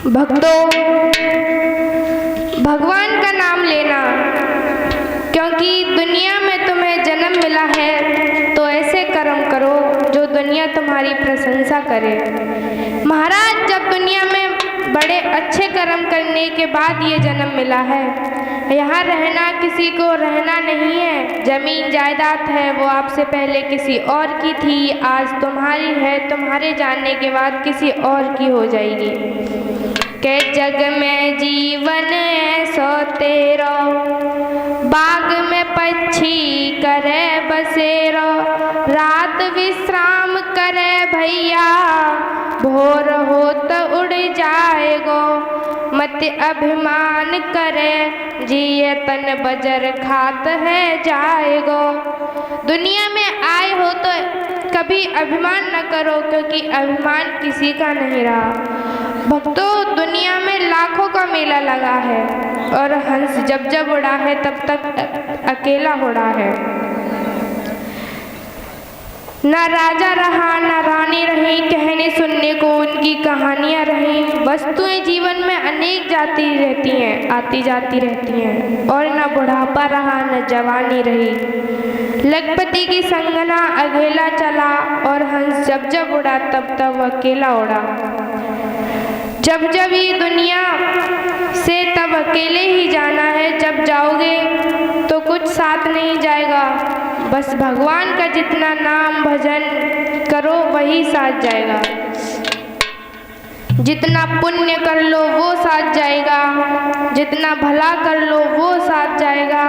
भक्तों, भगवान का नाम लेना, क्योंकि दुनिया में तुम्हें जन्म मिला है तो ऐसे कर्म करो जो दुनिया तुम्हारी प्रशंसा करे। महाराज, जब दुनिया में बड़े अच्छे कर्म करने के बाद ये जन्म मिला है। यहाँ रहना किसी को रहना नहीं है। जमीन जायदाद है वो आपसे पहले किसी और की थी, आज तुम्हारी है, तुम्हारे जाने के बाद किसी और की हो जाएगी। के जग में जीवन ऐसो तेरो, बाग में पक्षी करे बसेरो, रात विश्राम करे भैया, भोर हो तो उड़ जाएगो, मत अभिमान करे, जिए तन बजर खात है जाएगो। दुनिया में आए हो तो कभी अभिमान न करो, क्योंकि अभिमान किसी का नहीं रहा। भक्तों, दुनिया में लाखों का मेला लगा है और हंस जब जब उड़ा है तब तक अकेला उड़ा है। ना राजा रहा ना रानी रही, कहने सुनने को उनकी कहानियां रही। वस्तुएं जीवन में अनेक जाती रहती हैं, आती जाती रहती हैं, और ना बुढ़ापा रहा न जवानी रही। लखपति की संगना अकेला चला और हंस जब जब उड़ा तब तब अकेला उड़ा। जब जब ये दुनिया से तब अकेले ही जाना है, जब जाओगे तो कुछ साथ नहीं जाएगा। बस भगवान का जितना नाम भजन करो वही साथ जाएगा। जितना पुण्य कर लो वो साथ जाएगा, जितना भला कर लो वो साथ जाएगा।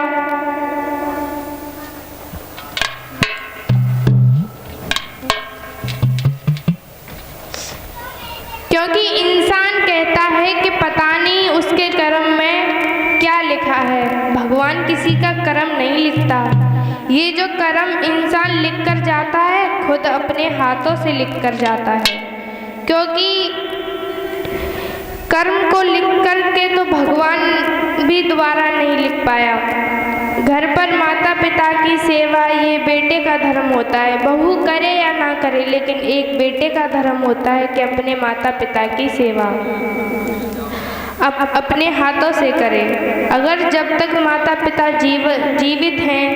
क्योंकि इंसान कहता है कि पता नहीं उसके कर्म में क्या लिखा है। भगवान किसी का कर्म नहीं लिखता। ये जो कर्म इंसान लिख कर जाता है, खुद अपने हाथों से लिख कर जाता है। क्योंकि कर्म को लिख कर के तो भगवान भी दोबारा नहीं लिख पाया। घर पर माता पिता की सेवा ये बेटे का धर्म होता है। बहू करे या ना करे, लेकिन एक बेटे का धर्म होता है कि अपने माता पिता की सेवा अपने हाथों से करे। अगर जब तक माता पिता जीवित हैं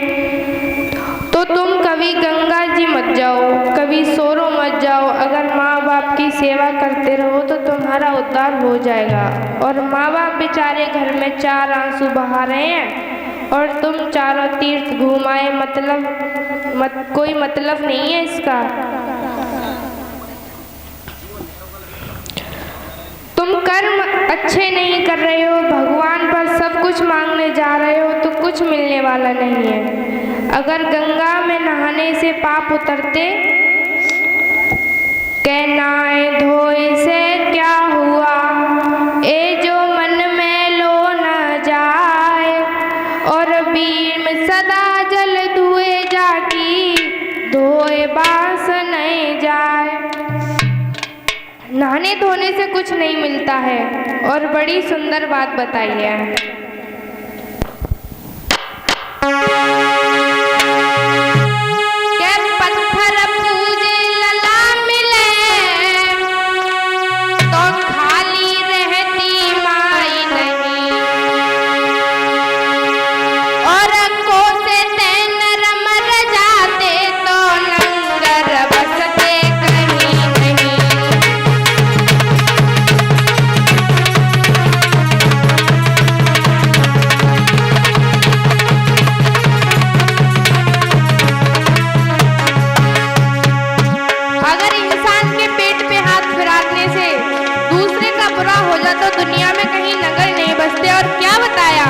तो तुम कभी गंगा जी मत जाओ, कभी सोरो मत जाओ। अगर माँ बाप की सेवा करते रहो तो तुम्हारा उद्धार हो जाएगा। और माँ बाप बेचारे घर में 4 आंसू बहा रहे हैं और तुम चारों तीर्थ घुमाए, कोई मतलब नहीं है इसका। तुम कर्म अच्छे नहीं कर रहे हो, भगवान पर सब कुछ मांगने जा रहे हो तो कुछ मिलने वाला नहीं है। अगर गंगा में नहाने से पाप उतरते, कहनाए धोए से क्या हुआ, ए जो मन में लो न जाए, और बीम सदा जल धुए जाकी, धोए बास नहीं जाए। नहाने धोने से कुछ नहीं मिलता है। और बड़ी सुंदर बात बताई है। हो जाता दुनिया में कहीं नगर नहीं बसते। और क्या बताया